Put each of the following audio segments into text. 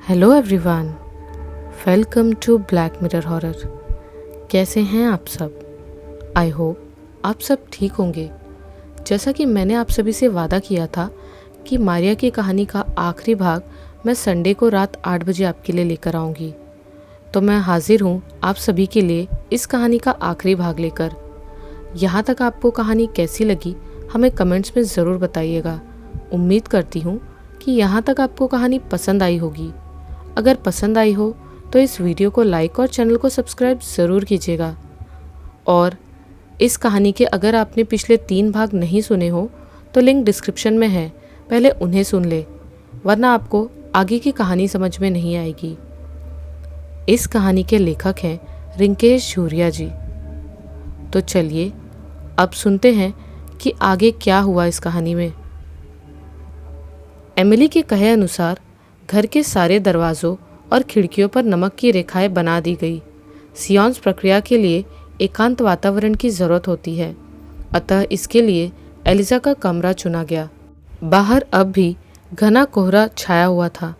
Hello everyone, welcome to Black Mirror Horror. कैसे हैं आप सब? आई होप आप सब ठीक होंगे। जैसा कि मैंने आप सभी से वादा किया था कि मारिया की कहानी का आखिरी भाग मैं संडे को रात 8 बजे आपके लिए लेकर आऊँगी, तो मैं हाजिर हूँ आप सभी के लिए इस कहानी का आखिरी भाग लेकर। यहाँ तक आपको कहानी कैसी लगी हमें कमेंट्स में ज़रूर बताइएगा। उम्मीद करती हूँ कि यहाँ तक आपको कहानी पसंद आई होगी। अगर पसंद आई हो तो इस वीडियो को लाइक और चैनल को सब्सक्राइब ज़रूर कीजिएगा। और इस कहानी के अगर आपने पिछले 3 भाग नहीं सुने हो तो लिंक डिस्क्रिप्शन में है, पहले उन्हें सुन ले, वरना आपको आगे की कहानी समझ में नहीं आएगी। इस कहानी के लेखक हैं रिंकेश झूरिया जी। तो चलिए अब सुनते हैं कि आगे क्या हुआ इस कहानी में। एमिली के कहे अनुसार घर के सारे दरवाज़ों और खिड़कियों पर नमक की रेखाएं बना दी गई। सियांस प्रक्रिया के लिए एकांत वातावरण की ज़रूरत होती है, अतः इसके लिए एलिजा का कमरा चुना गया। बाहर अब भी घना कोहरा छाया हुआ था।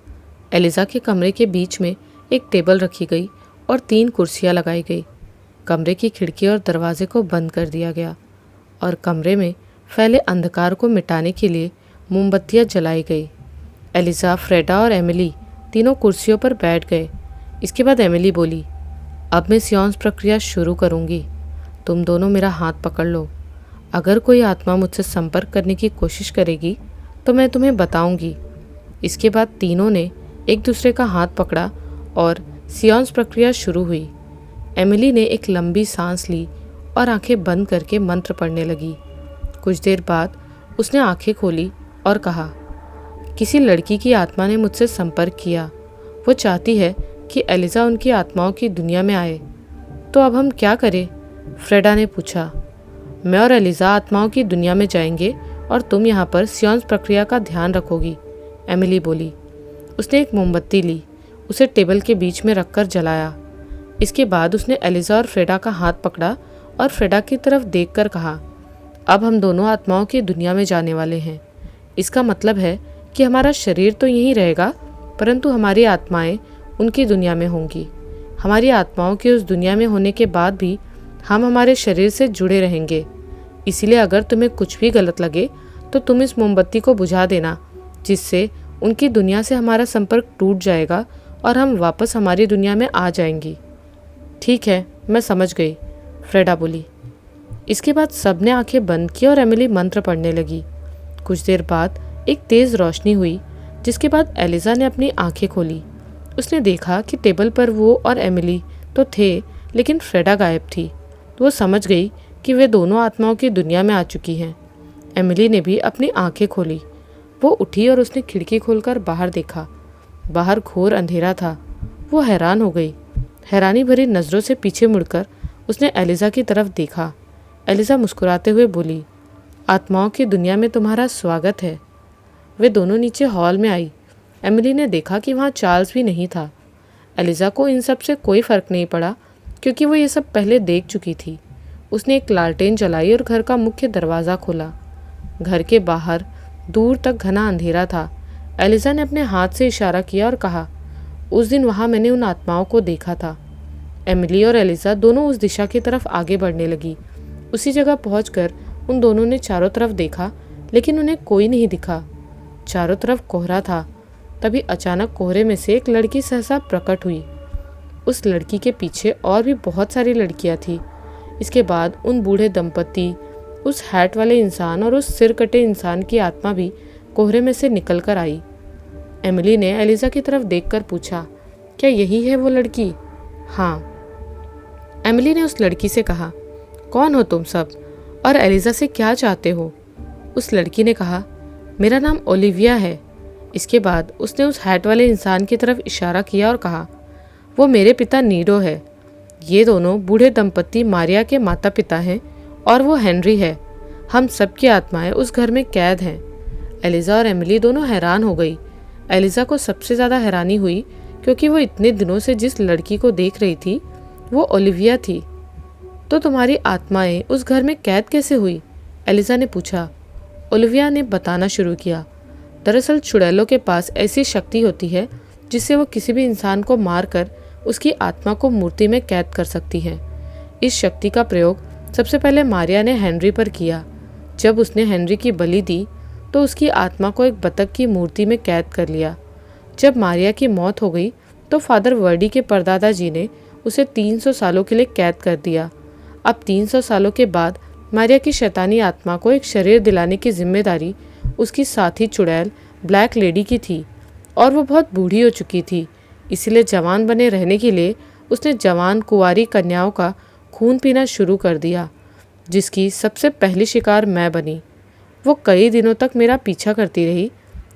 एलिजा के कमरे के बीच में एक टेबल रखी गई और 3 कुर्सियां लगाई गई। कमरे की खिड़की और दरवाजे को बंद कर दिया गया और कमरे में फैले अंधकार को मिटाने के लिए मोमबत्तियां जलाई गई। एलिजा, फ्रेडा और एमिली तीनों कुर्सियों पर बैठ गए। इसके बाद एमिली बोली, अब मैं सियांस प्रक्रिया शुरू करूंगी। तुम दोनों मेरा हाथ पकड़ लो। अगर कोई आत्मा मुझसे संपर्क करने की कोशिश करेगी तो मैं तुम्हें बताऊंगी। इसके बाद तीनों ने एक दूसरे का हाथ पकड़ा और सियांस प्रक्रिया शुरू हुई। एमिली ने एक लंबी सांस ली और आंखें बंद करके मंत्र पढ़ने लगी। कुछ देर बाद उसने आंखें खोली और कहा, किसी लड़की की आत्मा ने मुझसे संपर्क किया। वो चाहती है कि एलिजा उनकी आत्माओं की दुनिया में आए। तो अब हम क्या करें? फ्रेडा ने पूछा। मैं और एलिजा आत्माओं की दुनिया में जाएंगे और तुम यहाँ पर सियांस प्रक्रिया का ध्यान रखोगी, एमिली बोली। उसने एक मोमबत्ती ली, उसे टेबल के बीच में रखकर जलाया। इसके बाद उसने एलिजा और फ्रेडा का हाथ पकड़ा और फ्रेडा की तरफ देखकर कहा, अब हम दोनों आत्माओं की दुनिया में जाने वाले हैं। इसका मतलब है कि हमारा शरीर तो यहीं रहेगा, परंतु हमारी आत्माएं उनकी दुनिया में होंगी। हमारी आत्माओं के उस दुनिया में होने के बाद भी हम हमारे शरीर से जुड़े रहेंगे। इसीलिए अगर तुम्हें कुछ भी गलत लगे तो तुम इस मोमबत्ती को बुझा देना, जिससे उनकी दुनिया से हमारा संपर्क टूट जाएगा और हम वापस हमारी दुनिया में आ जाएंगी। ठीक है, मैं समझ गई, फ्रेडा बोली। इसके बाद सबने आंखें बंद की और एमिली मंत्र पढ़ने लगी। कुछ देर बाद एक तेज़ रोशनी हुई, जिसके बाद एलिजा ने अपनी आंखें खोली। उसने देखा कि टेबल पर वो और एमिली तो थे, लेकिन फ्रेडा गायब थी। वो समझ गई कि वे दोनों आत्माओं की दुनिया में आ चुकी हैं। एमिली ने भी अपनी आंखें खोली। वो उठी और उसने खिड़की खोलकर बाहर देखा। बाहर घोर अंधेरा था। वो हैरान हो गई। हैरानी भरी नज़रों से पीछे मुड़कर उसने एलिजा की तरफ देखा। एलिजा मुस्कुराते हुए बोली, आत्माओं की दुनिया में तुम्हारा स्वागत है। वे दोनों नीचे हॉल में आई। एमिली ने देखा कि वहाँ चार्ल्स भी नहीं था। एलिजा को इन सब से कोई फ़र्क नहीं पड़ा, क्योंकि वो ये सब पहले देख चुकी थी। उसने एक लालटेन जलाई और घर का मुख्य दरवाज़ा खोला। घर के बाहर दूर तक घना अंधेरा था। एलिजा ने अपने हाथ से इशारा किया और कहा, उस दिन वहाँ मैंने उन आत्माओं को देखा था। एमिली और एलिजा दोनों उस दिशा की तरफ आगे बढ़ने लगी। उसी जगह पहुंचकर उन दोनों ने चारों तरफ देखा, लेकिन उन्हें कोई नहीं दिखा। चारों तरफ कोहरा था। तभी अचानक कोहरे में से एक लड़की सहसा प्रकट हुई। उस लड़की के पीछे और भी बहुत सारी लड़कियां थीं। इसके बाद उन बूढ़े दंपति, उस हैट वाले इंसान और उस सिर कटे इंसान की आत्मा भी कोहरे में से निकल कर आई। एमिली ने एलिजा की तरफ देखकर पूछा, क्या यही है वो लड़की? हाँ, एमिली ने उस लड़की से कहा। कौन हो तुम सब और एलिजा से क्या चाहते हो? उस लड़की ने कहा, मेरा नाम ओलिविया है। इसके बाद उसने उस हैट वाले इंसान की तरफ इशारा किया और कहा, वो मेरे पिता नीडो है। ये दोनों बूढ़े दंपति मारिया के माता पिता हैं और वो हेनरी है। हम सबकी आत्माएं उस घर में कैद हैं। एलिजा और एमिली दोनों हैरान हो गई। एलिजा को सबसे ज़्यादा हैरानी हुई, क्योंकि वो इतने दिनों से जिस लड़की को देख रही थी वो ओलिविया थी। तो तुम्हारी आत्माएं उस घर में कैद कैसे हुई? एलिजा ने पूछा। ओलिविया ने बताना शुरू किया। दरअसल चुड़ैलों के पास ऐसी शक्ति होती है जिससे वो किसी भी इंसान को मारकर उसकी आत्मा को मूर्ति में कैद कर सकती है। इस शक्ति का प्रयोग सबसे पहले मारिया ने हेनरी पर किया। जब उसने हेनरी की बलि दी तो उसकी आत्मा को एक बतख की मूर्ति में कैद कर लिया। जब मारिया की मौत हो गई तो फादर वर्डी के परदादा जी ने उसे 300 सालों के लिए कैद कर दिया। अब 300 सालों के बाद मारिया की शैतानी आत्मा को एक शरीर दिलाने की जिम्मेदारी उसकी साथी चुड़ैल ब्लैक लेडी की थी और वो बहुत बूढ़ी हो चुकी थी। इसलिए जवान बने रहने के लिए उसने जवान कुंवारी कन्याओं का खून पीना शुरू कर दिया, जिसकी सबसे पहली शिकार मैं बनी। वो कई दिनों तक मेरा पीछा करती रही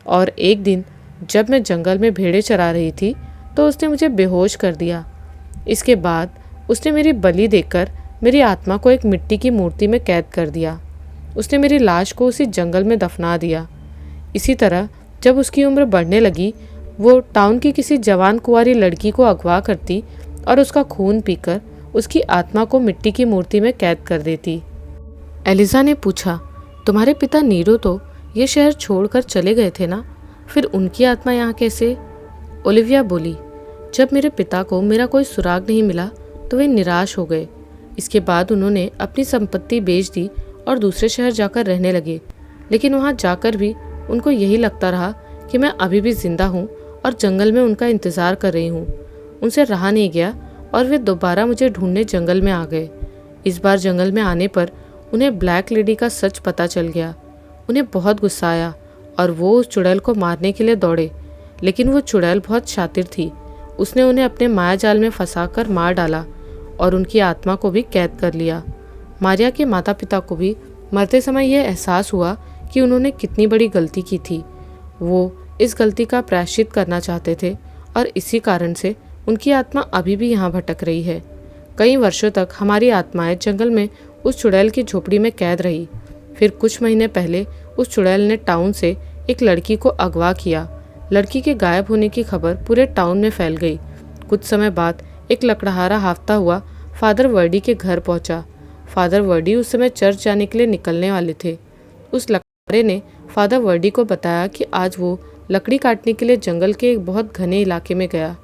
और एक दिन जब मैं जंगल में भेड़ें चरा रही थी तो उसने मुझे बेहोश कर दिया। इसके बाद उसने मेरी बलि देकर मेरी आत्मा को एक मिट्टी की मूर्ति में कैद कर दिया। उसने मेरी लाश को उसी जंगल में दफना दिया। इसी तरह जब उसकी उम्र बढ़ने लगी वो टाउन की किसी जवान कुंवारी लड़की को अगवा करती और उसका खून पीकर उसकी आत्मा को मिट्टी की मूर्ति में कैद कर देती। एलिजा ने पूछा, तुम्हारे पिता नीरो तो ये शहर छोड़कर चले गए थे ना, फिर उनकी आत्मा यहाँ कैसे? ओलिविया बोली, जब मेरे पिता को मेरा कोई सुराग नहीं मिला तो वे निराश हो गए। इसके बाद उन्होंने अपनी संपत्ति बेच दी और दूसरे शहर जाकर रहने लगे। लेकिन वहाँ जाकर भी उनको यही लगता रहा कि मैं अभी भी जिंदा हूँ और जंगल में उनका इंतज़ार कर रही हूँ। उनसे रहा नहीं गया और वे दोबारा मुझे ढूंढने जंगल में आ गए। इस बार जंगल में आने पर उन्हें ब्लैक लेडी का सच पता चल गया। उन्हें बहुत गुस्सा आया और वो उस चुड़ैल को मारने के लिए दौड़े, लेकिन वो चुड़ैल बहुत शातिर थी। उसने उन्हें अपने मायाजाल में फंसाकर मार डाला और उनकी आत्मा को भी कैद कर लिया। मारिया के माता पिता को भी मरते समय यह एहसास हुआ कि उन्होंने कितनी बड़ी गलती की थी। वो इस गलती का प्रायश्चित करना चाहते थे और इसी कारण से उनकी आत्मा अभी भी यहाँ भटक रही है। कई वर्षों तक हमारी आत्माएं जंगल में उस चुड़ैल की झोपड़ी में कैद रही। फिर कुछ महीने पहले उस चुड़ैल ने टाउन से एक लड़की को अगवा किया। लड़की के गायब होने की खबर पूरे टाउन में फैल गई। कुछ समय बाद एक लकड़हारा हाफता हुआ फादर वर्डी के घर पहुंचा। फादर वर्डी उस समय चर्च जाने के लिए निकलने वाले थे। उस लकड़हारे ने फादर वर्डी को बताया कि आज वो लकड़ी काटने के लिए जंगल के एक बहुत घने इलाके में गया।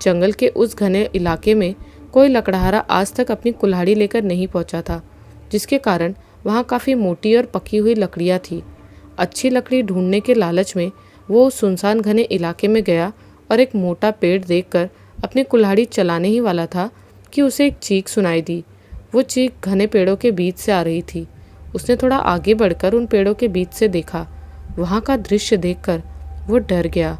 जंगल के उस घने इलाके में कोई लकड़हारा आज तक अपनी कुल्हाड़ी लेकर नहीं पहुंचा था, जिसके कारण वहाँ काफ़ी मोटी और पकी हुई लकड़ियाँ थी। अच्छी लकड़ी ढूंढने के लालच में वो सुनसान घने इलाके में गया और एक मोटा पेड़ देखकर अपनी कुल्हाड़ी चलाने ही वाला था कि उसे एक चीख सुनाई दी। वो चीख घने पेड़ों के बीच से आ रही थी। उसने थोड़ा आगे बढ़कर उन पेड़ों के बीच से देखा। वहाँ का दृश्य देखकर वो डर गया।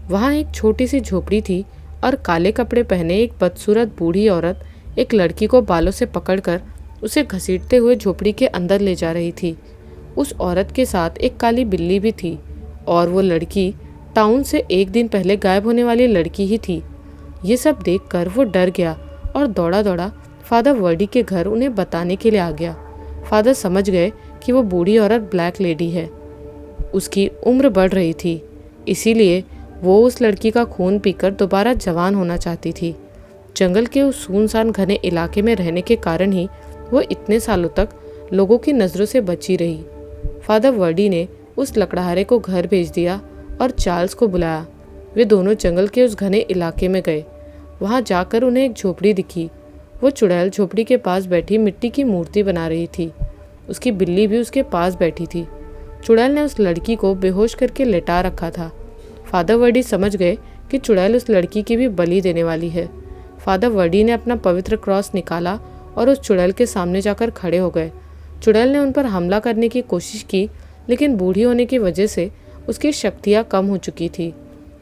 वहाँ एक छोटी सी झोपड़ी थी और काले कपड़े पहने एक बदसूरत बूढ़ी औरत एक लड़की को बालों से पकड़कर उसे घसीटते हुए झोपड़ी के अंदर ले जा रही थी। उस औरत के साथ एक काली बिल्ली भी थी और वो लड़की टाउन से एक दिन पहले गायब होने वाली लड़की ही थी। ये सब देखकर वो डर गया और दौड़ा दौड़ा फादर वर्डी के घर उन्हें बताने के लिए आ गया। फादर समझ गए कि वो बूढ़ी औरत ब्लैक लेडी है। उसकी उम्र बढ़ रही थी, इसीलिए वो उस लड़की का खून पीकर दोबारा जवान होना चाहती थी। जंगल के उस सुनसान घने इलाके में रहने के कारण ही वो इतने सालों तक लोगों की नज़रों से बची रही। फादर वर्डी ने उस लकड़हारे को घर भेज दिया और चार्ल्स को बुलाया। वे दोनों जंगल के उस घने इलाके में गए। वहाँ जाकर उन्हें एक झोपड़ी दिखी। वो चुड़ैल झोपड़ी के पास बैठी मिट्टी की मूर्ति बना रही थी। उसकी बिल्ली भी उसके पास बैठी थी। चुड़ैल ने उस लड़की को बेहोश करके लेटा रखा था। फादर वर्डी समझ गए कि चुड़ैल उस लड़की की भी बलि देने वाली है। फादर वर्डी ने अपना पवित्र क्रॉस निकाला और उस चुड़ैल के सामने जाकर खड़े हो गए। चुड़ैल ने उन पर हमला करने की कोशिश की, लेकिन बूढ़ी होने की वजह से उसकी शक्तियाँ कम हो चुकी थी।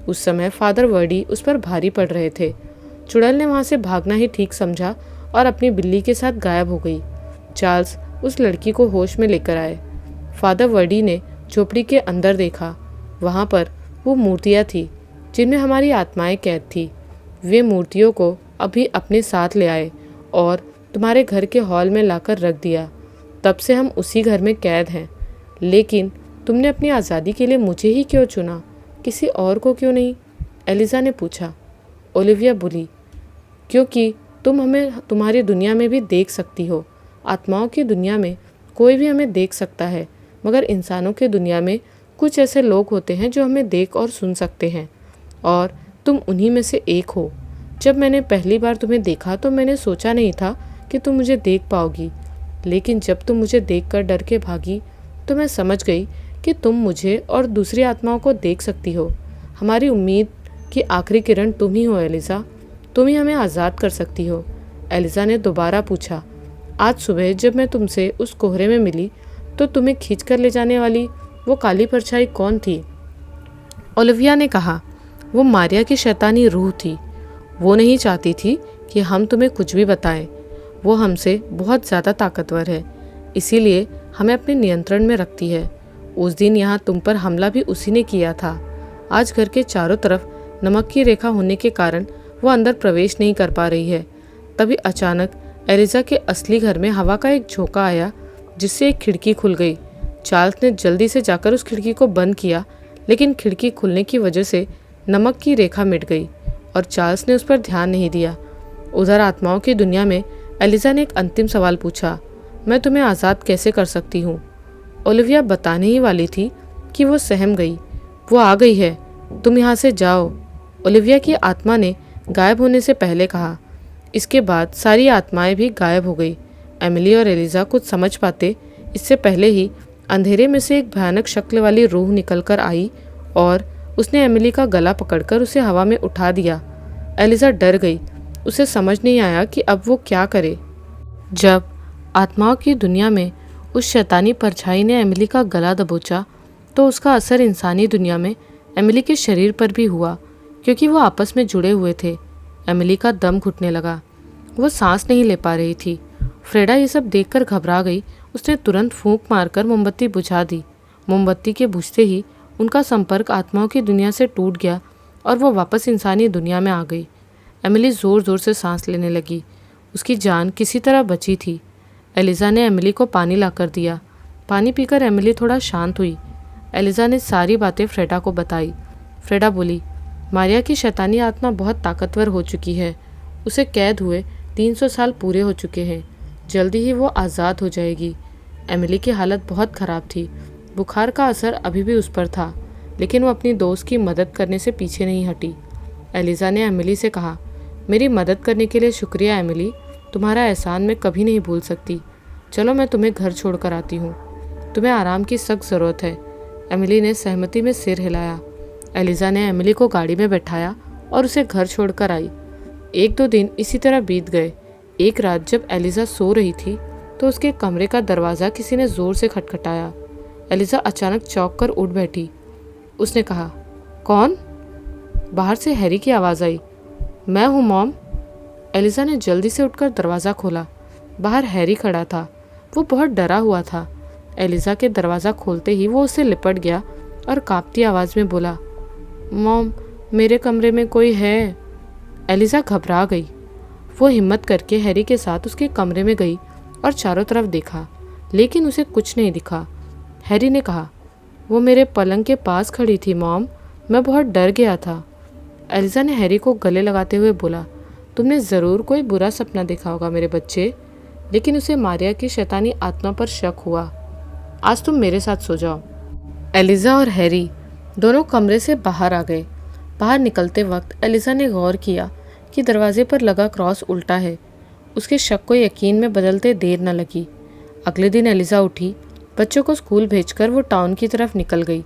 उस समय फादर वर्डी उस पर भारी पड़ रहे थे। चुड़ैल ने वहाँ से भागना ही ठीक समझा और अपनी बिल्ली के साथ गायब हो गई। चार्ल्स उस लड़की को होश में लेकर आए। फादर वर्डी ने झोपड़ी के अंदर देखा। वहाँ पर वो मूर्तियाँ थी जिनमें हमारी आत्माएं कैद थी। वे मूर्तियों को अभी अपने साथ ले आए और तुम्हारे घर के हॉल में लाकर रख दिया। तब से हम उसी घर में कैद हैं। लेकिन तुमने अपनी आज़ादी के लिए मुझे ही क्यों चुना, किसी और को क्यों नहीं? एलिजा ने पूछा। ओलिविया बोली, क्योंकि तुम हमें तुम्हारी दुनिया में भी देख सकती हो। आत्माओं की दुनिया में कोई भी हमें देख सकता है, मगर इंसानों की दुनिया में कुछ ऐसे लोग होते हैं जो हमें देख और सुन सकते हैं, और तुम उन्हीं में से एक हो। जब मैंने पहली बार तुम्हें देखा तो मैंने सोचा नहीं था कि तुम मुझे देख पाओगी, लेकिन जब तुम मुझे देखकर डर के भागी तो मैं समझ गई कि तुम मुझे और दूसरी आत्माओं को देख सकती हो। हमारी उम्मीद की आखिरी किरण तुम ही हो एलिज़ा, तुम ही हमें आज़ाद कर सकती हो। एलिज़ा ने दोबारा पूछा, आज सुबह जब मैं तुमसे उस कोहरे में मिली तो तुम्हें खींच कर ले जाने वाली वो काली परछाई कौन थी? ओलिविया ने कहा, वो मारिया की शैतानी रूह थी। वो नहीं चाहती थी कि हम तुम्हें कुछ भी बताएं। वो हमसे बहुत ज़्यादा ताकतवर है, इसीलिए हमें अपने नियंत्रण में रखती है। उस दिन यहाँ तुम पर हमला भी उसी ने किया था। आज घर के चारों तरफ नमक की रेखा होने के कारण वो अंदर प्रवेश नहीं कर पा रही है। तभी अचानक एलिज़ा के असली घर में हवा का एक झोंका आया, जिससे एक खिड़की खुल गई। चार्ल्स ने जल्दी से जाकर उस खिड़की को बंद किया, लेकिन खिड़की खुलने की वजह से नमक की रेखा मिट गई और चार्ल्स ने उस पर ध्यान नहीं दिया। उधर आत्माओं की दुनिया में एलिज़ा ने एक अंतिम सवाल पूछा, मैं तुम्हें आज़ाद कैसे कर सकती हूँ? ओलिविया बताने ही वाली थी कि वो सहम गई। वो आ गई है, तुम यहाँ से जाओ, ओलिविया की आत्मा ने गायब होने से पहले कहा। इसके बाद सारी आत्माएं भी गायब हो गई। एमिली और एलिज़ा कुछ समझ पाते इससे पहले ही अंधेरे में से एक भयानक शक्ल वाली रूह निकलकर आई और उसने एमिली का गला पकड़कर उसे हवा में उठा दिया। एलिज़ा डर गई, उसे समझ नहीं आया कि अब वो क्या करे। जब आत्माओं की दुनिया में उस शैतानी परछाई ने एमिली का गला दबोचा तो उसका असर इंसानी दुनिया में एमिली के शरीर पर भी हुआ, क्योंकि वो आपस में जुड़े हुए थे। एमिली का दम घुटने लगा, वो सांस नहीं ले पा रही थी। फ्रेडा ये सब देखकर घबरा गई। उसने तुरंत फूंक मारकर मोमबत्ती बुझा दी। मोमबत्ती के बुझते ही उनका संपर्क आत्माओं की दुनिया से टूट गया और वो वापस इंसानी दुनिया में आ गई। एमिली ज़ोर ज़ोर से सांस लेने लगी। उसकी जान किसी तरह बची थी। एलिज़ा ने एमिली को पानी लाकर दिया। पानी पीकर एमिली थोड़ा शांत हुई। एलिज़ा ने सारी बातें फ्रेडा को बताई। फ्रेडा बोली, मारिया की शैतानी आत्मा बहुत ताकतवर हो चुकी है। उसे कैद हुए 300 साल पूरे हो चुके हैं। जल्दी ही वो आज़ाद हो जाएगी। एमिली की हालत बहुत ख़राब थी। बुखार का असर अभी भी उस पर था, लेकिन वो अपनी दोस्त की मदद करने से पीछे नहीं हटी। एलिज़ा ने एमिली से कहा, मेरी मदद करने के लिए शुक्रिया एमिली, तुम्हारा एहसान मैं कभी नहीं भूल सकती। चलो मैं तुम्हें घर छोड़ कर आती हूँ, तुम्हें आराम की सख्त ज़रूरत है। एमिली ने सहमति में सिर हिलाया। एलिज़ा ने एमिली को गाड़ी में बैठाया और उसे घर छोड़कर आई। 1-2 दिन इसी तरह बीत गए। एक रात जब एलिज़ा सो रही थी तो उसके कमरे का दरवाज़ा किसी ने ज़ोर से खटखटाया। एलिज़ा अचानक चौंक कर उठ बैठी। उसने कहा, कौन? बाहर से हैरी की आवाज़ आई। मैं हूँ मॉम। एलिज़ा ने जल्दी से उठकर दरवाज़ा खोला। बाहर हैरी खड़ा था। वो बहुत डरा हुआ था। एलिज़ा के दरवाज़ा खोलते ही वो उससे लिपट गया और कांपती आवाज़ में बोला, मॉम, मेरे कमरे में कोई है। एलिज़ा घबरा गई। वो हिम्मत करके हैरी के साथ उसके कमरे में गई और चारों तरफ देखा, लेकिन उसे कुछ नहीं दिखा। हैरी ने कहा, वो मेरे पलंग के पास खड़ी थी मॉम, मैं बहुत डर गया था। एलिज़ा ने हैरी को गले लगाते हुए बोला, तुमने ज़रूर कोई बुरा सपना देखा होगा मेरे बच्चे। लेकिन उसे मारिया की शैतानी आत्मा पर शक हुआ। आज तुम मेरे साथ सो जाओ। एलिज़ा और हैरी दोनों कमरे से बाहर आ गए। बाहर निकलते वक्त एलिज़ा ने गौर किया कि दरवाजे पर लगा क्रॉस उल्टा है। उसके शक को यकीन में बदलते देर न लगी। अगले दिन एलिज़ा उठी। बच्चों को स्कूल भेजकर वो टाउन की तरफ निकल गई।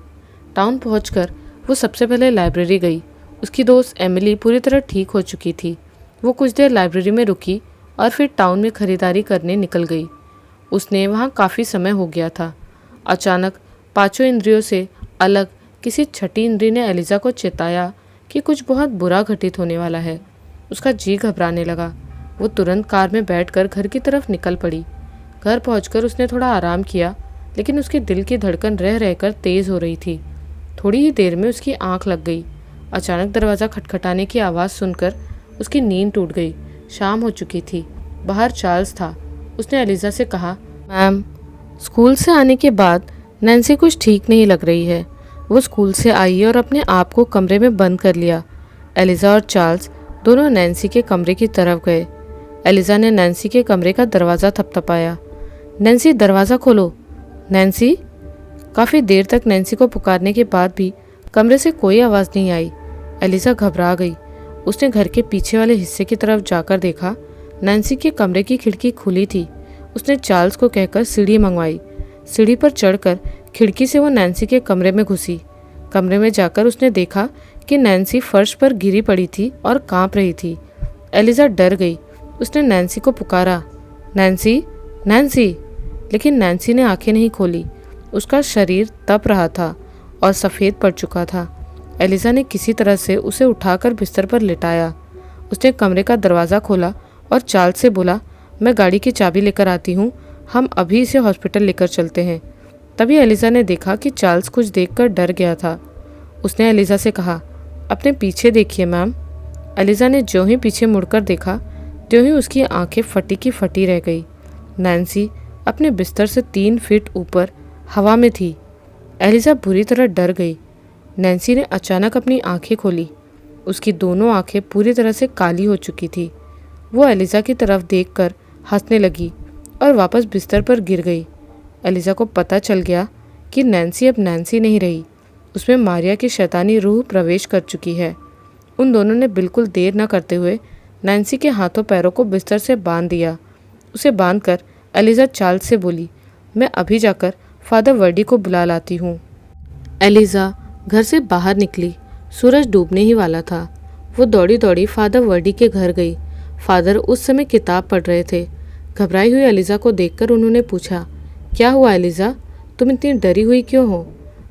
टाउन पहुंचकर वो सबसे पहले लाइब्रेरी गई। उसकी दोस्त एमिली पूरी तरह ठीक हो चुकी थी। वो कुछ देर लाइब्रेरी में रुकी और फिर टाउन में खरीदारी करने निकल गई। उसने वहाँ काफ़ी समय हो गया था। अचानक 5 इंद्रियों से अलग किसी छठी इंद्री ने एलिज़ा को चेताया कि कुछ बहुत बुरा घटित होने वाला है। उसका जी घबराने लगा। वो तुरंत कार में बैठकर घर की तरफ निकल पड़ी। घर पहुंचकर उसने थोड़ा आराम किया, लेकिन उसके दिल की धड़कन रह रहकर तेज़ हो रही थी। थोड़ी ही देर में उसकी आंख लग गई। अचानक दरवाज़ा खटखटाने की आवाज़ सुनकर उसकी नींद टूट गई। शाम हो चुकी थी। बाहर चार्ल्स था। उसने एलिज़ा से कहा, मैम, स्कूल से आने के बाद नैन्सी कुछ ठीक नहीं लग रही है। वो स्कूल से आई और अपने आप को कमरे में बंद कर लिया। एलिज़ा और चार्ल्स दोनों नैन्सी के कमरे की तरफ गए। एलिज़ा ने नैन्सी के कमरे का दरवाज़ा थपथपाया। नैन्सी, दरवाज़ा खोलो। नैन्सी। काफ़ी देर तक नैन्सी को पुकारने के बाद भी कमरे से कोई आवाज़ नहीं आई। एलिजा घबरा गई। उसने घर के पीछे वाले हिस्से की तरफ जाकर देखा। नैन्सी के कमरे की खिड़की खुली थी। उसने चार्ल्स को कहकर सीढ़ी मंगवाई। सीढ़ी पर चढ़कर खिड़की से वो नैन्सी के कमरे में घुसी। कमरे में जाकर उसने देखा कि नैन्सी फर्श पर गिरी पड़ी थी और कांप रही थी। एलिजा डर गई। उसने नैन्सी को पुकारा, नैन्सी, नैन्सी। लेकिन नैन्सी ने आंखें नहीं खोली। उसका शरीर तप रहा था और सफ़ेद पड़ चुका था। एलिजा ने किसी तरह से उसे उठाकर बिस्तर पर लिटाया। उसने कमरे का दरवाज़ा खोला और चार्ल्स से बोला, मैं गाड़ी की चाबी लेकर आती हूँ, हम अभी इसे हॉस्पिटल लेकर चलते हैं। तभी एलिजा ने देखा कि चार्ल्स कुछ देखकर डर गया था। उसने एलिजा से कहा, अपने पीछे देखिए मैम। एलिजा ने ज्यों ही पीछे मुड़कर देखा त्यों ही उसकी आंखें फटी की फटी रह गई। नैन्सी अपने बिस्तर से 3 फीट ऊपर हवा में थी। एलिजा बुरी तरह डर गई। नैन्सी ने अचानक अपनी आंखें खोली। उसकी दोनों आंखें पूरी तरह से काली हो चुकी थी। वो एलिजा की तरफ देखकर हंसने लगी और वापस बिस्तर पर गिर गई। एलिजा को पता चल गया कि नैन्सी अब नैन्सी नहीं रही, उसमें मारिया की शैतानी रूह प्रवेश कर चुकी है। उन दोनों ने बिल्कुल देर न करते हुए नैन्सी के हाथों पैरों को बिस्तर से बांध दिया। उसे बांधकर एलिजा चार्ल्स से बोली, मैं अभी जाकर फादर वर्डी को बुला लाती हूँ। एलिजा घर से बाहर निकली। सूरज डूबने ही वाला था। वो दौड़ी दौड़ी फादर वर्डी के घर गई। फादर उस समय किताब पढ़ रहे थे। घबराई हुई एलिजा को देखकर उन्होंने पूछा, क्या हुआ एलिजा, तुम इतनी डरी हुई क्यों हो?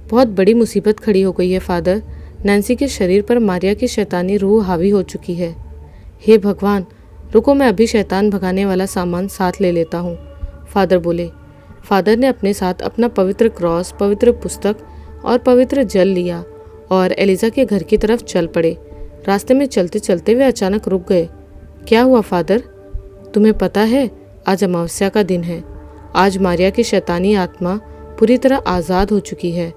बहुत बड़ी मुसीबत खड़ी हो गई है फादर। नैन्सी के शरीर पर मारिया की शैतानी रूह हावी हो चुकी है। हे भगवान, रुको, मैं अभी शैतान भगाने वाला सामान साथ ले लेता हूँ, फादर बोले। फादर ने अपने साथ अपना पवित्र क्रॉस, पवित्र पुस्तक और पवित्र जल लिया और एलिजा के घर की तरफ चल पड़े। रास्ते में चलते चलते वे अचानक रुक गए। क्या हुआ फादर? तुम्हें पता है आज अमावस्या का दिन है। आज मारिया की शैतानी आत्मा पूरी तरह आज़ाद हो चुकी है।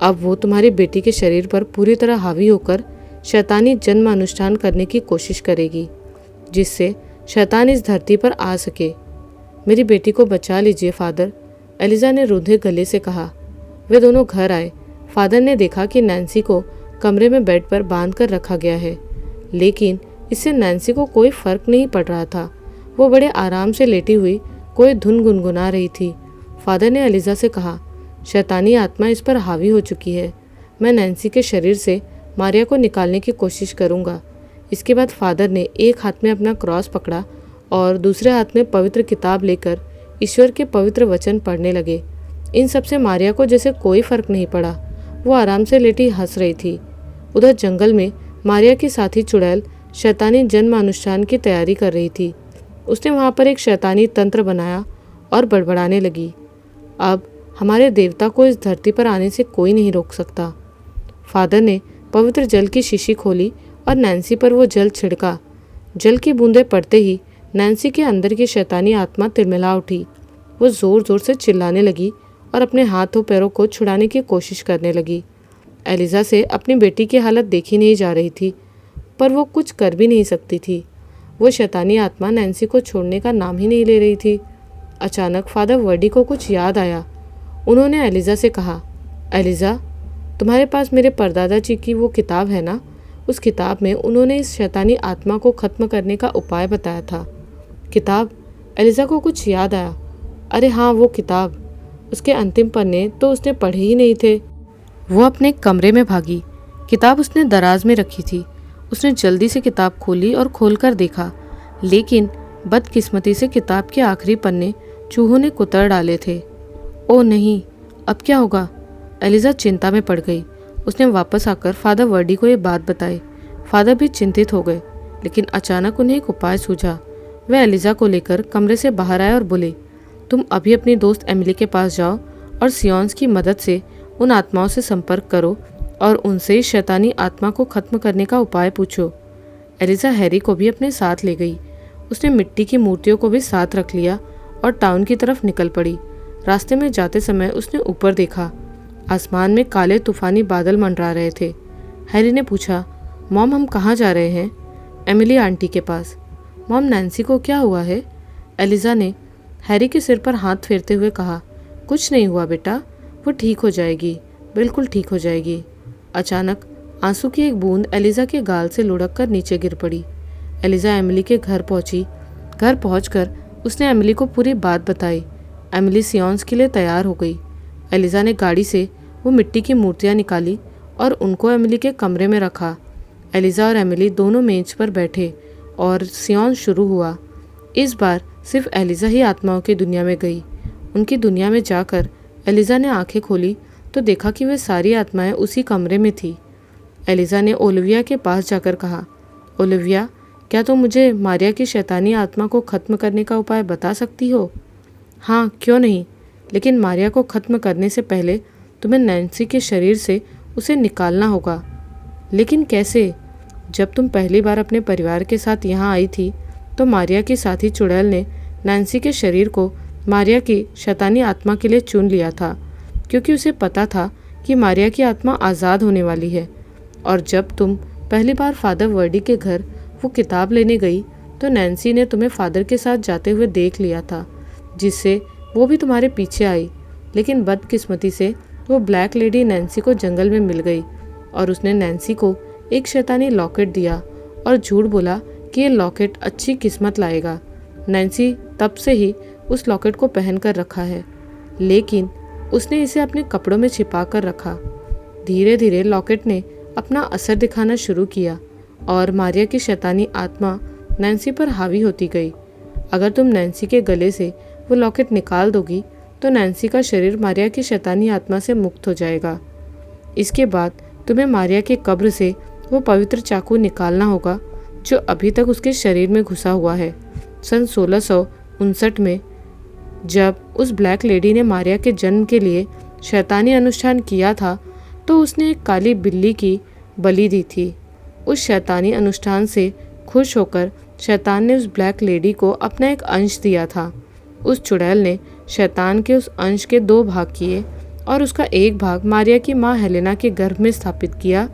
अब वो तुम्हारी बेटी के शरीर पर पूरी तरह हावी होकर शैतानी जन्म अनुष्ठान करने की कोशिश करेगी, जिससे शैतान इस धरती पर आ सके। मेरी बेटी को बचा लीजिए फादर, एलिजा ने रूंधे गले से कहा। वे दोनों घर आए। फादर ने देखा कि नैन्सी को कमरे में बेड पर बांध कर रखा गया है, लेकिन इससे नैन्सी को कोई फर्क नहीं पड़ रहा था। वो बड़े आराम से लेटी हुई कोई धुन गुनगुना रही थी। फादर ने एलिजा से कहा, शैतानी आत्मा इस पर हावी हो चुकी है। मैं नैन्सी के शरीर से मारिया को निकालने की कोशिश करूंगा। इसके बाद फादर ने एक हाथ में अपना क्रॉस पकड़ा और दूसरे हाथ में पवित्र किताब लेकर ईश्वर के पवित्र वचन पढ़ने लगे। इन सब से मारिया को जैसे कोई फर्क नहीं पड़ा। वो आराम से लेटी हंस रही थी। उधर जंगल में मारिया की साथी चुड़ैल शैतानी जन्म अनुष्ठान की तैयारी कर रही थी। उसने वहाँ पर एक शैतानी तंत्र बनाया और बड़बड़ाने लगी, अब हमारे देवता को इस धरती पर आने से कोई नहीं रोक सकता। फादर ने पवित्र जल की शीशी खोली और नैन्सी पर वो जल छिड़का। जल की बूंदें पड़ते ही नैन्सी के अंदर की शैतानी आत्मा तिलमिला उठी। वो ज़ोर ज़ोर से चिल्लाने लगी और अपने हाथों पैरों को छुड़ाने की कोशिश करने लगी। एलिजा से अपनी बेटी की हालत देखी नहीं जा रही थी, पर वो कुछ कर भी नहीं सकती थी। वो शैतानी आत्मा नैन्सी को छोड़ने का नाम ही नहीं ले रही थी। अचानक फादर वर्डी को कुछ याद आया। उन्होंने एलिजा से कहा, एलिजा, तुम्हारे पास मेरे परदादा जी की वो किताब है ना? उस किताब में उन्होंने इस शैतानी आत्मा को ख़त्म करने का उपाय बताया था। किताब? एलिजा को कुछ याद आया। अरे हाँ, वो किताब। उसके अंतिम पन्ने तो उसने पढ़े ही नहीं थे। वो अपने कमरे में भागी। किताब उसने दराज में रखी थी। उसने जल्दी से किताब खोली और खोलकर देखा, लेकिन बदकिस्मती से किताब के आखिरी पन्ने चूहों ने कुतर डाले थे। ओह नहीं, अब क्या होगा? एलिजा चिंता में पड़ गई। उसने वापस आकर फादर वर्डी को ये बात बताई। फादर भी चिंतित हो गए, लेकिन अचानक उन्हें एक उपाय सूझा। वे एलिजा को लेकर कमरे से बाहर आए और बोले, तुम अभी अपनी दोस्त एमिली के पास जाओ और सियोन्स की मदद से उन आत्माओं से संपर्क करो और उनसे इस शैतानी आत्मा को ख़त्म करने का उपाय पूछो। एलिजा हैरी को भी अपने साथ ले गई। उसने मिट्टी की मूर्तियों को भी साथ रख लिया और टाउन की तरफ निकल पड़ी। रास्ते में जाते समय उसने ऊपर देखा। आसमान में काले तूफानी बादल मंडरा रहे थे। हैरी ने पूछा, मॉम, हम कहाँ जा रहे हैं? एमिली आंटी के पास। मॉम, नैन्सी को क्या हुआ है? एलिजा ने हैरी के सिर पर हाथ फेरते हुए कहा, कुछ नहीं हुआ बेटा, वो ठीक हो जाएगी, बिल्कुल ठीक हो जाएगी। अचानक आंसू की एक बूंद एलिजा के गाल से लुढ़क कर नीचे गिर पड़ी। एलिजा एमिली के घर पहुंची। घर पहुंचकर उसने एमिली को पूरी बात बताई। एमिली सियॉन्स के लिए तैयार हो गई। एलिजा ने गाड़ी से वो मिट्टी की मूर्तियां निकाली और उनको एमिली के कमरे में रखा। एलिजा और एमिली दोनों मेज पर बैठे और सियॉन्स शुरू हुआ। इस बार सिर्फ एलिजा ही आत्माओं की दुनिया में गई। उनकी दुनिया में जाकर एलिजा ने आंखें खोली तो देखा कि वे सारी आत्माएं उसी कमरे में थी। एलिजा ने ओलिविया के पास जाकर कहा, ओलिविया, क्या तुम मुझे मारिया की शैतानी आत्मा को ख़त्म करने का उपाय बता सकती हो? हाँ, क्यों नहीं, लेकिन मारिया को ख़त्म करने से पहले तुम्हें नैन्सी के शरीर से उसे निकालना होगा। लेकिन कैसे? जब तुम पहली बार अपने परिवार के साथ यहाँ आई थी तो मारिया की साथी चुड़ैल ने नैन्सी के शरीर को मारिया की शैतानी आत्मा के लिए चुन लिया था, क्योंकि उसे पता था कि मारिया की आत्मा आज़ाद होने वाली है। और जब तुम पहली बार फादर वर्डी के घर वो किताब लेने गई तो नैन्सी ने तुम्हें फादर के साथ जाते हुए देख लिया था, जिससे वो भी तुम्हारे पीछे आई। लेकिन बदकिस्मती से वो ब्लैक लेडी नैन्सी को जंगल में मिल गई और उसने नैन्सी को एक शैतानी लॉकेट दिया और झूठ बोला कि ये लॉकेट अच्छी किस्मत लाएगा। नैन्सी तब से ही उस लॉकेट को पहन कर रखा है, लेकिन उसने इसे अपने कपड़ों में छिपा कर रखा। धीरे धीरे लॉकेट ने अपना असर दिखाना शुरू किया और मारिया की शैतानी आत्मा नैन्सी पर हावी होती गई। अगर तुम नैन्सी के गले से वो लॉकेट निकाल दोगी तो नैन्सी का शरीर मारिया की शैतानी आत्मा से मुक्त हो जाएगा। इसके बाद तुम्हें मारिया के कब्र से वो पवित्र चाकू निकालना होगा जो अभी तक उसके शरीर में घुसा हुआ है। सन 1659 में जब उस ब्लैक लेडी ने मारिया के जन्म के लिए शैतानी अनुष्ठान किया था तो उसने एक काली बिल्ली की बलि दी थी। उस शैतानी अनुष्ठान से खुश होकर शैतान ने उस ब्लैक लेडी को अपना एक अंश दिया था। उस चुड़ैल ने शैतान के उस अंश के 2 भाग किए और उसका एक भाग मारिया की माँ हेलेना के गर्भ में स्थापित किया,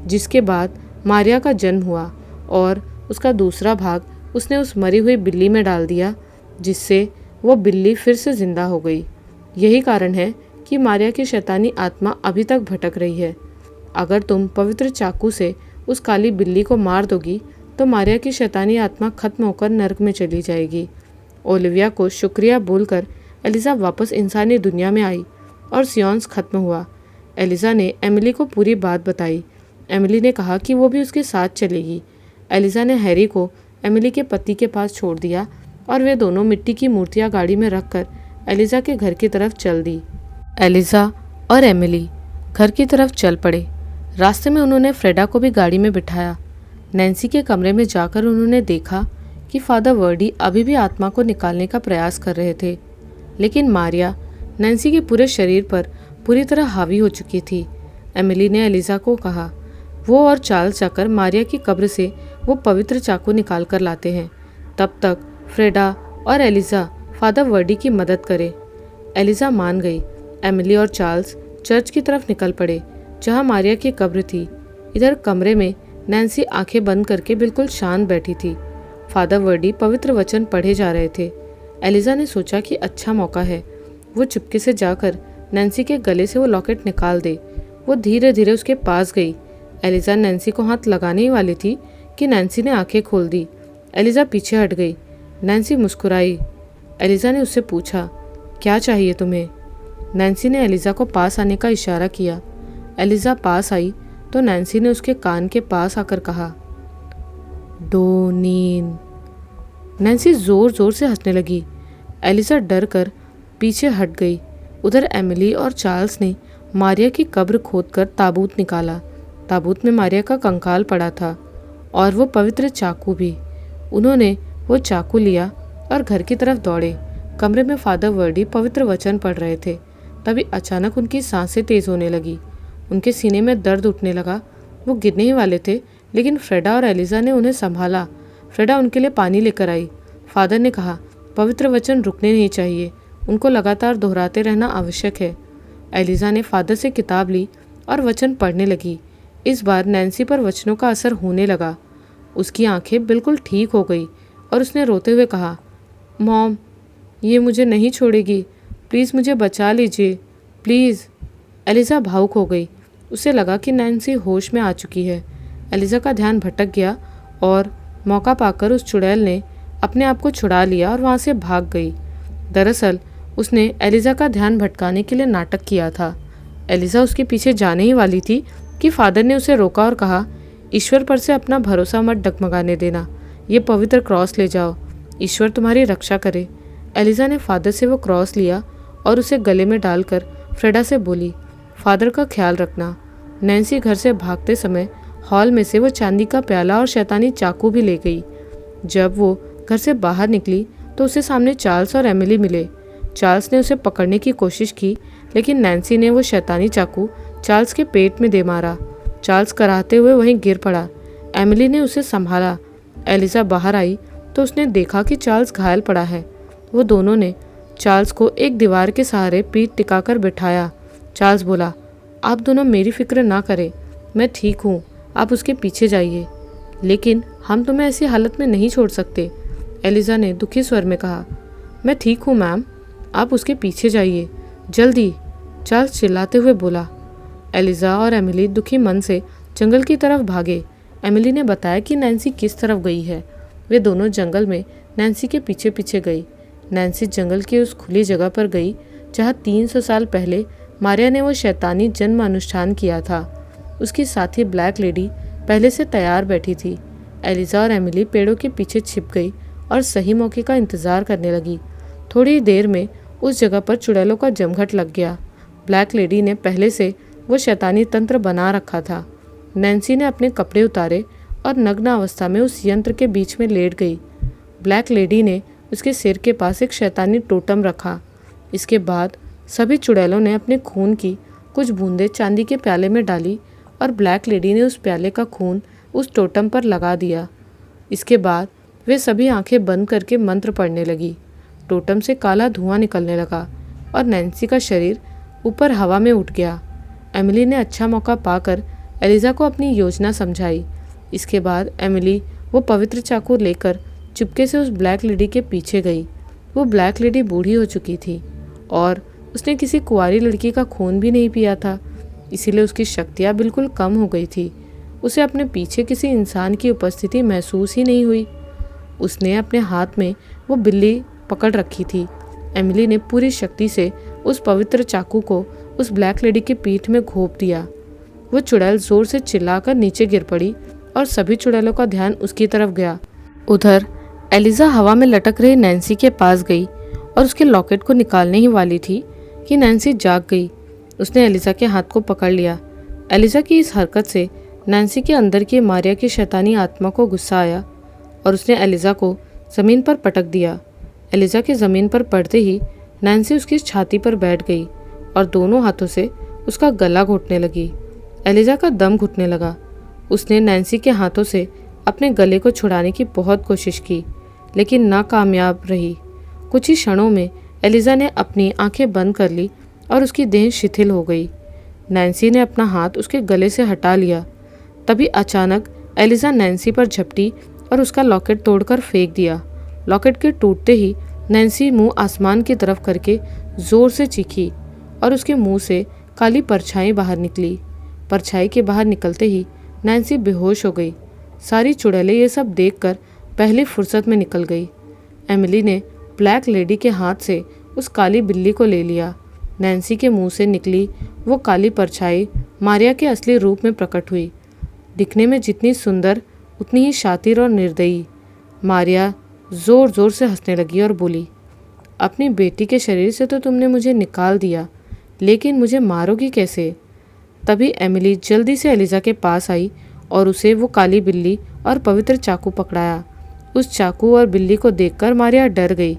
जिसके बाद मारिया का जन्म हुआ, और उसका दूसरा भाग उसने उस मरी हुई बिल्ली में डाल दिया, जिससे वो बिल्ली फिर से जिंदा हो गई। यही कारण है कि मारिया की शैतानी आत्मा अभी तक भटक रही है। अगर तुम पवित्र चाकू से उस काली बिल्ली को मार दोगी तो मारिया की शैतानी आत्मा खत्म होकर नर्क में चली जाएगी। ओलिविया को शुक्रिया बोलकर एलिजा वापस इंसानी दुनिया में आई और सियॉन्स खत्म हुआ। एलिजा ने एमिली को पूरी बात बताई। एमिली ने कहा कि वो भी उसके साथ चलेगी। एलिजा ने हैरी को एमिली के पति के पास छोड़ दिया और वे दोनों मिट्टी की मूर्तियां गाड़ी में रखकर एलिजा के घर की तरफ चल दी। एलिजा और एमिली घर की तरफ चल पड़े। रास्ते में उन्होंने फ्रेडा को भी गाड़ी में बिठाया। नैन्सी के कमरे में जाकर उन्होंने देखा कि फादर वर्डी अभी भी आत्मा को निकालने का प्रयास कर रहे थे, लेकिन मारिया नैन्सी के पूरे शरीर पर पूरी तरह हावी हो चुकी थी। एमिली ने एलिजा को कहा, वो और चार्ल्स जाकर मारिया की कब्र से वो पवित्र चाकू निकाल कर लाते हैं। तब तक फ्रेडा और एलिजा फादर वर्डी की मदद करे। एलिजा मान गई। एमिली और चार्ल्स चर्च की तरफ निकल पड़े जहाँ मारिया की कब्र थी। इधर कमरे में नैन्सी आंखें बंद करके बिल्कुल शांत बैठी थी। फादर वर्डी पवित्र वचन पढ़े जा रहे थे। एलिजा ने सोचा कि अच्छा मौका है, वो चुपके से जाकर नैन्सी के गले से वो लॉकेट निकाल दे। वो धीरे धीरे उसके पास गई। एलिजा नैन्सी को हाथ लगाने ही वाली थी कि नैन्सी ने आंखें खोल दी। एलिजा पीछे हट गई। नैन्सी मुस्कुराई। एलिजा ने उससे पूछा, क्या चाहिए तुम्हें? नैन्सी ने एलिजा को पास आने का इशारा किया। एलिजा पास आई तो नैन्सी ने उसके कान के पास आकर कहा, डोनीन। नैन्सी जोर जोर से हंसने लगी। एलिजा डर कर पीछे हट गई। उधर एमिली और चार्ल्स ने मारिया की कब्र खोदकर ताबूत निकाला। ताबूत में मारिया का कंकाल पड़ा था और वो पवित्र चाकू भी। उन्होंने वो चाकू लिया और घर की तरफ दौड़े। कमरे में फादर वर्डी पवित्र वचन पढ़ रहे थे। तभी अचानक उनकी सांसें तेज होने लगी। उनके सीने में दर्द उठने लगा। वो गिरने ही वाले थे, लेकिन फ्रेडा और एलिजा ने उन्हें संभाला। फ्रेडा उनके लिए पानी लेकर आई। फादर ने कहा, पवित्र वचन रुकने नहीं चाहिए, उनको लगातार दोहराते रहना आवश्यक है। एलिजा ने फादर से किताब ली और वचन पढ़ने लगी। इस बार नैन्सी पर वचनों का असर होने लगा। उसकी आंखें बिल्कुल ठीक हो गई और उसने रोते हुए कहा, मॉम, ये मुझे नहीं छोड़ेगी, प्लीज़ मुझे बचा लीजिए, प्लीज़। एलिजा भावुक हो गई। उसे लगा कि नैन्सी होश में आ चुकी है। एलिजा का ध्यान भटक गया और मौका पाकर उस चुड़ैल ने अपने आप को छुड़ा लिया और वहाँ से भाग गई। दरअसल उसने एलिजा का ध्यान भटकाने के लिए नाटक किया था। एलिजा उसके पीछे जाने ही वाली थी कि फादर ने उसे रोका और कहा, ईश्वर पर से अपना भरोसा मत डगमगाने देना, ये पवित्र क्रॉस ले जाओ, ईश्वर तुम्हारी रक्षा करे। एलिजा ने फादर से वो क्रॉस लिया और उसे गले में डालकर फ्रेडा से बोली, फादर का ख्याल रखना। नैन्सी घर से भागते समय हॉल में से वो चांदी का प्याला और शैतानी चाकू भी ले गई। जब वो घर से बाहर निकली तो उसे सामने चार्ल्स और एमिली मिले। चार्ल्स ने उसे पकड़ने की कोशिश की, लेकिन नैन्सी ने वो शैतानी चाकू चार्ल्स के पेट में दे मारा। चार्ल्स कराहते हुए वहीं गिर पड़ा। एमिली ने उसे संभाला। एलिजा बाहर आई तो उसने देखा कि चार्ल्स घायल पड़ा है। वो दोनों ने चार्ल्स को एक दीवार के सहारे पीठ टिकाकर बिठाया। चार्ल्स बोला, आप दोनों मेरी फिक्र ना करें, मैं ठीक हूँ, आप उसके पीछे जाइए। लेकिन हम तुम्हें ऐसी हालत में नहीं छोड़ सकते, एलिजा ने दुखी स्वर में कहा। मैं ठीक हूँ मैम, आप उसके पीछे जाइए, जल्दी, चार्ल्स चिल्लाते हुए बोला। एलिजा और एमिली दुखी मन से जंगल की तरफ भागे। एमिली ने बताया कि नैन्सी किस तरफ गई है। वे दोनों जंगल में नैन्सी के पीछे पीछे गई। नैन्सी जंगल की उस खुली जगह पर गई जहाँ 300 साल पहले मारिया ने वो शैतानी जन्म अनुष्ठान किया था। उसकी साथी ब्लैक लेडी पहले से तैयार बैठी थी। एलिजा और एमिली पेड़ों के पीछे छिप गई और सही मौके का इंतजार करने लगी। थोड़ी देर में उस जगह पर चुड़ैलों का जमघट लग गया। ब्लैक लेडी ने पहले से वो शैतानी तंत्र बना रखा था। नैन्सी ने अपने कपड़े उतारे और नग्न अवस्था में उस यंत्र के बीच में लेट गई। ब्लैक लेडी ने उसके सिर के पास एक शैतानी टोटम रखा। इसके बाद सभी चुड़ैलों ने अपने खून की कुछ बूंदें चांदी के प्याले में डाली और ब्लैक लेडी ने उस प्याले का खून उस टोटम पर लगा दिया। इसके बाद वे सभी आंखें बंद करके मंत्र पढ़ने लगी। टोटम से काला धुआं निकलने लगा और नैन्सी का शरीर ऊपर हवा में उठ गया। एमिली ने अच्छा मौका पाकर एलिजा को अपनी योजना समझाई। इसके बाद एमिली वो पवित्र चाकू लेकर चुपके से उस ब्लैक लेडी के पीछे गई। वो ब्लैक लेडी बूढ़ी हो चुकी थी और उसने किसी कुंवारी लड़की का खून भी नहीं पिया था, इसीलिए उसकी शक्तियाँ बिल्कुल कम हो गई थी। उसे अपने पीछे किसी इंसान की उपस्थिति महसूस ही नहीं हुई। उसने अपने हाथ में वो बिल्ली पकड़ रखी थी। एमिली ने पूरी शक्ति से उस पवित्र चाकू को उस ब्लैक लेडी की पीठ में घोंप दिया। वो चुड़ैल जोर से चिल्लाकर नीचे गिर पड़ी और सभी चुड़ैलों का ध्यान उसकी तरफ गया। उधर एलिजा हवा में लटक रही नैन्सी के पास गई और उसके लॉकेट को निकालने ही वाली थी कि नैन्सी जाग गई। उसने एलिजा के हाथ को पकड़ लिया। एलिजा की इस हरकत से नैन्सी के अंदर की मारिया की शैतानी आत्मा को गुस्सा आया और उसने एलिजा को ज़मीन पर पटक दिया। एलिजा के ज़मीन पर पड़ते ही नैन्सी उसकी छाती पर बैठ गई और दोनों हाथों से उसका गला घोंटने लगी। एलिजा का दम घुटने लगा। उसने नैन्सी के हाथों से अपने गले को छुड़ाने की बहुत कोशिश की, लेकिन नाकामयाब रही। कुछ ही क्षणों में एलिजा ने अपनी आंखें बंद कर ली और उसकी देह शिथिल हो गई। नैन्सी ने अपना हाथ उसके गले से हटा लिया। तभी अचानक एलिजा नैन्सी पर झपटी और उसका लॉकेट तोड़कर फेंक दिया। लॉकेट के टूटते ही नैन्सी मुंह आसमान की तरफ करके जोर से चीखी और उसके मुंह से काली परछाई बाहर निकली। परछाई के बाहर निकलते ही नैन्सी बेहोश हो गई। सारी चुड़ैलें ये सब देखकर पहली फुर्सत में निकल गई। एमिली ने ब्लैक लेडी के हाथ से उस काली बिल्ली को ले लिया। नैन्सी के मुंह से निकली वो काली परछाई मारिया के असली रूप में प्रकट हुई। दिखने में जितनी सुंदर उतनी ही शातिर और निर्दयी। मारिया जोर जोर से हंसने लगी और बोली, अपनी बेटी के शरीर से तो तुमने मुझे निकाल दिया, लेकिन मुझे मारोगी कैसे? तभी एमिली जल्दी से एलिजा के पास आई और उसे वो काली बिल्ली और पवित्र चाकू पकड़ाया। उस चाकू और बिल्ली को देखकर मारिया डर गई।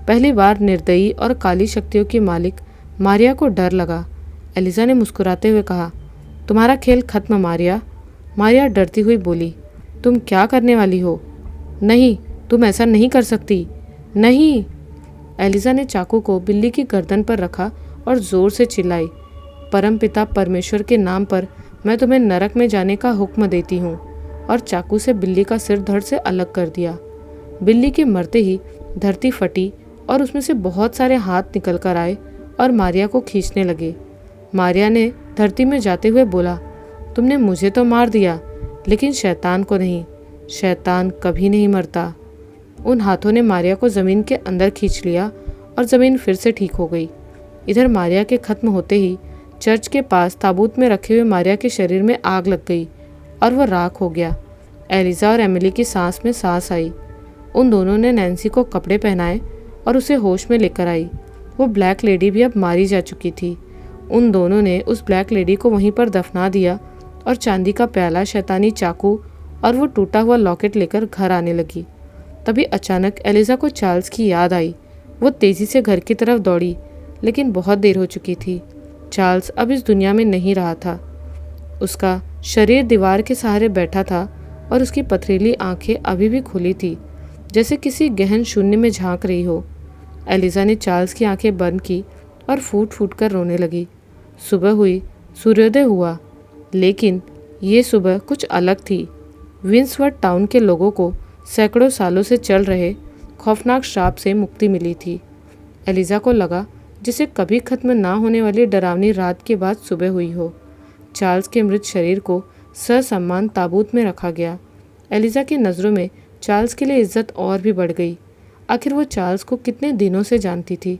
पहली बार निर्दयी और काली शक्तियों की मालिक मारिया को डर लगा। एलिजा ने मुस्कुराते हुए कहा, तुम्हारा खेल खत्म मारिया। मारिया डरती हुई बोली, तुम क्या करने वाली हो? नहीं, तुम ऐसा नहीं कर सकती, नहीं। एलिजा ने चाकू को बिल्ली की गर्दन पर रखा और जोर से चिल्लाई, परमपिता परमेश्वर के नाम पर मैं तुम्हें नरक में जाने का हुक्म देती हूँ, और चाकू से बिल्ली का सिर धड़ से अलग कर दिया। बिल्ली के मरते ही धरती फटी और उसमें से बहुत सारे हाथ निकल कर आए और मारिया को खींचने लगे। मारिया ने धरती में जाते हुए बोला, तुमने मुझे तो मार दिया, लेकिन शैतान को नहीं। शैतान कभी नहीं मरता। उन हाथों ने मारिया को ज़मीन के अंदर खींच लिया और ज़मीन फिर से ठीक हो गई। इधर मारिया के ख़त्म होते ही चर्च के पास ताबूत में रखे हुए मारिया के शरीर में आग लग गई और वह राख हो गया। एलिजा और एमिली की सांस में सांस आई। उन दोनों ने नैन्सी को कपड़े पहनाए और उसे होश में लेकर आई। वो ब्लैक लेडी भी अब मारी जा चुकी थी। उन दोनों ने उस ब्लैक लेडी को वहीं पर दफना दिया और चांदी का प्याला, शैतानी चाकू और वो टूटा हुआ लॉकेट लेकर घर आने लगी। तभी अचानक एलिजा को चार्ल्स की याद आई। वो तेज़ी से घर की तरफ दौड़ी, लेकिन बहुत देर हो चुकी थी। चार्ल्स अब इस दुनिया में नहीं रहा था। उसका शरीर दीवार के सहारे बैठा था और उसकी पथरीली आंखें अभी भी खुली थी, जैसे किसी गहन शून्य में झांक रही हो। एलिजा ने चार्ल्स की आंखें बंद की और फूट फूट कर रोने लगी। सुबह हुई, सूर्योदय हुआ, लेकिन ये सुबह कुछ अलग थी। विंसवर्थ टाउन के लोगों को सैकड़ों सालों से चल रहे खौफनाक श्राप से मुक्ति मिली थी। एलिजा को लगा जिसे कभी खत्म ना होने वाली डरावनी रात के बाद सुबह हुई हो। चार्ल्स के मृत शरीर को ससम्मान ताबूत में रखा गया। एलिजा की नज़रों में चार्ल्स के लिए इज्जत और भी बढ़ गई। आखिर वो चार्ल्स को कितने दिनों से जानती थी,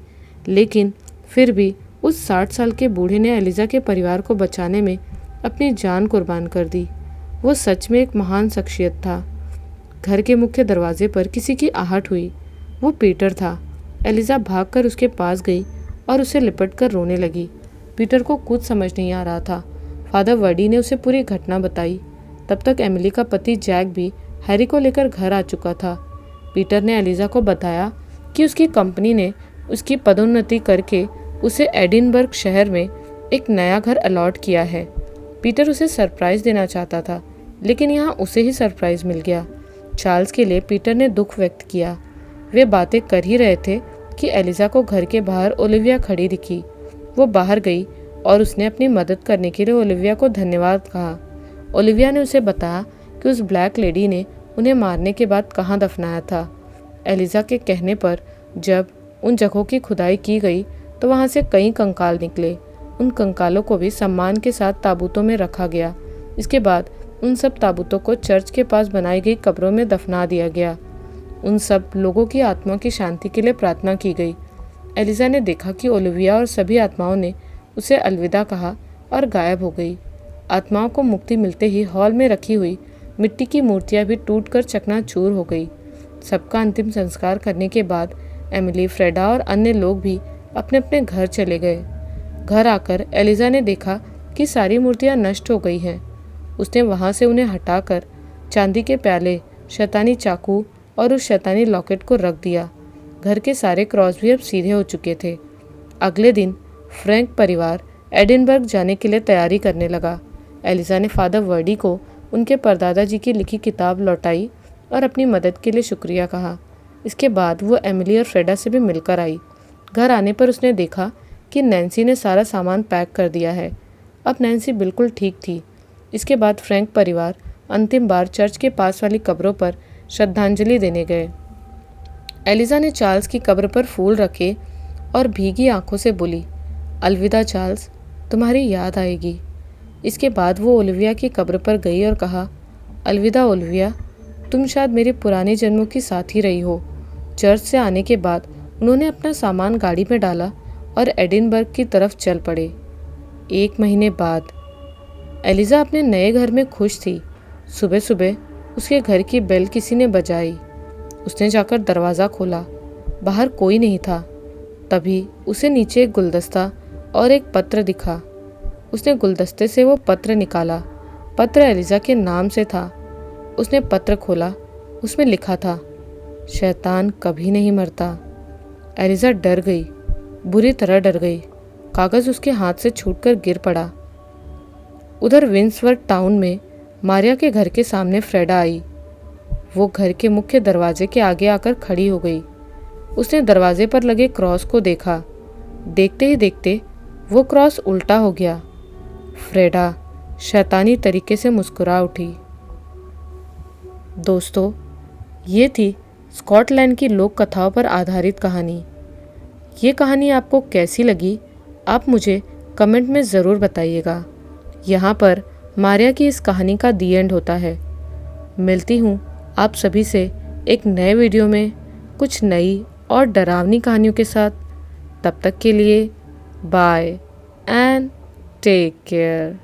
लेकिन फिर भी उस 60 साल के बूढ़े ने एलिजा के परिवार को बचाने में अपनी जान कुर्बान कर दी। वो सच में एक महान शख्सियत था। घर के मुख्य दरवाजे पर किसी की आहट हुई। वो पीटर था। एलिजा भागकर उसके पास गई और उसे लिपटकर रोने लगी। पीटर को कुछ समझ नहीं आ रहा था। फादर वर्डी ने उसे पूरी घटना बताई। तब तक एमिली का पति जैक भी हैरी को लेकर घर आ चुका था। पीटर ने एलिजा को बताया कि उसकी कंपनी ने उसकी पदोन्नति करके उसे एडिनबर्ग शहर में एक नया घर अलॉट किया है। पीटर उसे सरप्राइज़ देना चाहता था, लेकिन यहाँ उसे ही सरप्राइज़ मिल गया। चार्ल्स के लिए पीटर ने दुख व्यक्त किया। वे बातें कर ही रहे थे कि एलिजा को घर के बाहर ओलिविया खड़ी दिखी। वो बाहर गई और उसने अपनी मदद करने के लिए ओलिविया को धन्यवाद कहा। ओलिविया ने उसे बताया कि उस ब्लैक लेडी ने उन्हें मारने के बाद कहाँ दफनाया था। एलिजा के कहने पर जब उन जगहों की खुदाई की गई तो वहाँ से कई कंकाल निकले। उन कंकालों को भी सम्मान के साथ ताबूतों में रखा गया। इसके बाद उन सब ताबूतों को चर्च के पास बनाई गई कब्रों में दफना दिया गया। उन सब लोगों की आत्मा की शांति के लिए प्रार्थना की गई। एलिजा ने देखा कि ओलिविया और सभी आत्माओं ने उसे अलविदा कहा और गायब हो गई। आत्माओं को मुक्ति मिलते ही हॉल में रखी हुई मिट्टी की मूर्तियां भी टूटकर चकनाचूर हो गई। सबका अंतिम संस्कार करने के बाद एमिली, फ्रेडा और अन्य लोग भी अपने अपने घर चले गए। घर आकर एलिजा ने देखा कि सारी मूर्तियां नष्ट हो गई हैं। उसने वहां से उन्हें हटाकर चांदी के प्याले, शैतानी चाकू और उस शैतानी लॉकेट को रख दिया। घर के सारे क्रॉस भी अब सीधे हो चुके थे। अगले दिन फ्रैंक परिवार एडिनबर्ग जाने के लिए तैयारी करने लगा। एलिजा ने फादर वर्डी को उनके परदादा जी की लिखी किताब लौटाई और अपनी मदद के लिए शुक्रिया कहा। इसके बाद वो एमिली और फ्रेडा से भी मिलकर आई। घर आने पर उसने देखा कि नैन्सी ने सारा सामान पैक कर दिया है। अब नैन्सी बिल्कुल ठीक थी। इसके बाद फ्रैंक परिवार अंतिम बार चर्च के पास वाली कब्रों पर श्रद्धांजलि देने गए। एलिजा ने चार्ल्स की कब्र पर फूल रखे और भीगी आंखों से बोली, अलविदा चार्ल्स, तुम्हारी याद आएगी। इसके बाद वो ओलिविया की कब्र पर गई और कहा, अलविदा ओलिविया, तुम शायद मेरे पुराने जन्मों की साथी रही हो। चर्च से आने के बाद उन्होंने अपना सामान गाड़ी में डाला और एडिनबर्ग की तरफ चल पड़े। 1 महीने बाद एलिजा अपने नए घर में खुश थी। सुबह सुबह उसके घर की बेल किसी ने बजाई। उसने जाकर दरवाज़ा खोला। बाहर कोई नहीं था। तभी उसे नीचे एक गुलदस्ता और एक पत्र दिखा। उसने गुलदस्ते से वो पत्र निकाला। पत्र एलिजा के नाम से था। उसने पत्र खोला। उसमें लिखा था, शैतान कभी नहीं मरता। एलिजा डर गई, बुरी तरह डर गई। कागज़ उसके हाथ से छूटकर गिर पड़ा। उधर विंसवर्थ टाउन में मारिया के घर के सामने फ्रेडा आई। वो घर के मुख्य दरवाजे के आगे आकर खड़ी हो गई। उसने दरवाजे पर लगे क्रॉस को देखा। देखते ही देखते वो क्रॉस उल्टा हो गया। फ्रेडा शैतानी तरीके से मुस्कुरा उठी। दोस्तों, ये थी स्कॉटलैंड की लोक कथाओं पर आधारित कहानी। ये कहानी आपको कैसी लगी, आप मुझे कमेंट में ज़रूर बताइएगा। यहाँ पर मारिया की इस कहानी का दी एंड होता है। मिलती हूँ आप सभी से एक नए वीडियो में कुछ नई और डरावनी कहानियों के साथ। तब तक के लिए बाय एंड टेक केयर।